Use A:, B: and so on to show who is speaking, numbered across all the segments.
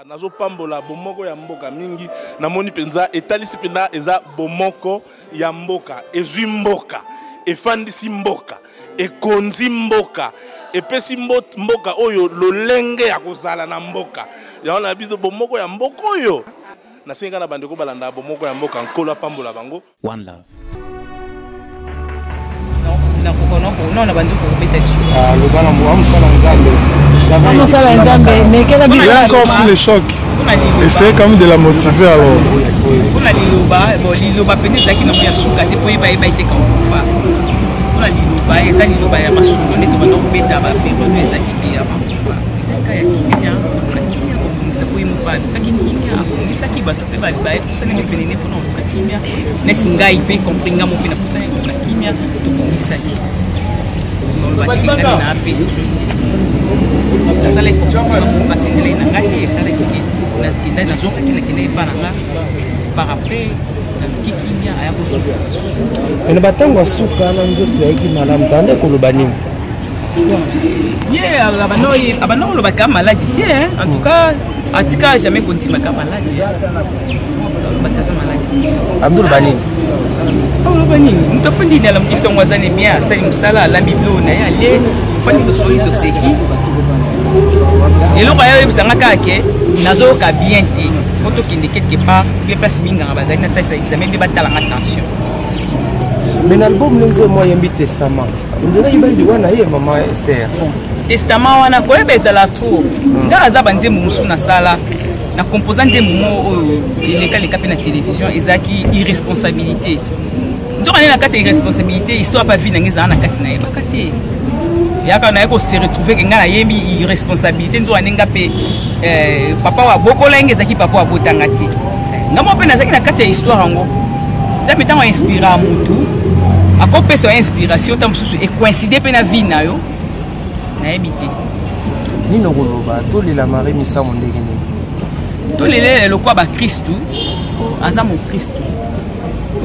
A: Nazo pambola bomoko ya mboka mingi namoni penza etalisi penda eza bomoko ya mboka ezwi mboka efandisi mboka ekonzi mboka epesi mboka oyo lolenge ya kozala na mboka ya na biso bomoko ya mboka oyo nasenga na bandeko balanda bomoko ya mboka nkolo pambola bango
B: One Love.
C: Non, na bandeko kubeta dessus.
D: Le bana mo amsala nzambe. Ça va.
E: Amsala nzambe, mais quel
D: Il est encore sous le choc. Essayez quand même de la motiver alors.
C: On a liloba, bon liloba peut-être qui n'a pas souka, des points ba été comme fa. On a liloba, et ça liloba ya masuko ne to ba donc beta ba période eza qui ya makufa. Eza kaya kinya, kinya ko fungisa ko imupa. Taki kinya, ngisa ki ba to pe ba ba kusana ni penene pour non kinya. Next ngai pe compringa mo pena kusana na kinya to ngisa ki. Non ba ki na pe. La salle est comme ça, c'est na ngai esa la ki. Na na zoka kile pa na nga par après kikinya aya ko zonsa.
D: Ene batango suka na nzoto ya ki malamu tande ko lobani.
C: Yeah, abano lo baka maladie en tout cas atika jamais continue baka maladie. Bakaza maladie.
D: Abdul Bani.
C: Oh bani, mtofundi na la mkitongo zane mia sali msala la biblo na ya le fani to soli to seki. Eloko ya yebisanga kake nazoka bien te foto kinde quelque part bien place minga bazali na ça examen de batalanga attention.
D: Mais l'album n'enze moi yembi testament. On dirait il dit wana ye maman Esther.
C: Testament wana ko ebeza la trop. Nga azaba nzembo musu na sala na composant nzembo mo ileka leka pe na télévision ezaki irresponsabilité. Nzo kana na kati irresponsabilité histoire pas vie na ngeza na kati na ye bakate. Yaka na yako se retrouver que nga na yembi irresponsabilité nzo anenga pe papa wa bokola ngeza ki papa wa botanga ti. Nga mo pe na zaki na kati ya histoire ngo. Ça me t'a inspiré à mutu. A copé son inspiration tant et coïncider pe na vie na yo. Na ebité.
D: Ni no koloba to le la Marie misa mo ndenge ni.
C: To le quoi ba Christu. Aza mo Christu.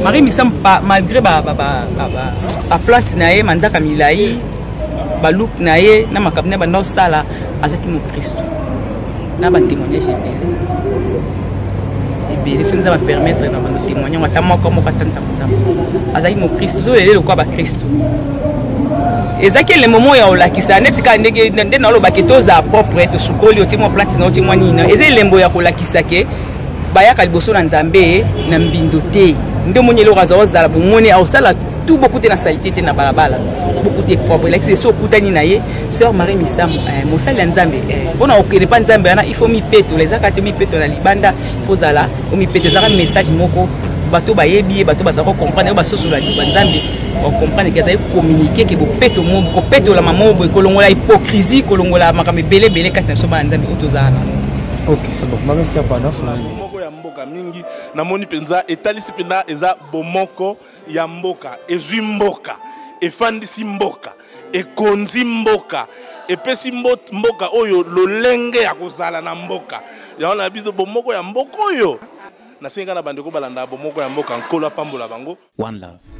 C: Marie misa malgré ba plante na ye manzaka milai ba look na ye na makabne ba no sala azaki mo Christu. Na ba témoignage et les choses va permettre de témoigner à moi comme patanta azali mo Christ to le quoi ba Christ ezaki le moment ya olakisa netika ndenge na lo baketoza propre to sukoli otimo plante na otimo nina ezeli lembo ya kolakisa ke bayaka liboso na nzambe na mbindo te nde monyelo razo za bomoni au sala tout beaucoup de na salité na balabala beaucoup de propre l'excès so kutani na ye sœur Marie Misam mosali ya nzambe bona okele pa nzambe ana il faut mi peto les akati mi peto na libanda faut zala o mi peto zaka message moko bato bayebi bato bazako comprendre ba soso la nzambe on comprendre que ça communiquer que bo peto mo ko peto la maman bo kolongola hypocrisie kolongola makame belé kasi so ba nzambe utozana.
D: OK, c'est bon. Maman Esther pendant son
A: bomoko ya mboka mingi namoni penza etalisi penda eza bomoko ya mboka ezwi mboka efandisi mboka ekonzi mboka epesi mboka oyo lolenge ya kozala na mboka ya na biso bomoko ya mboka oyo nasenga na bandeko balanda bomoko ya mboka nkolo pambola bango
B: One Love.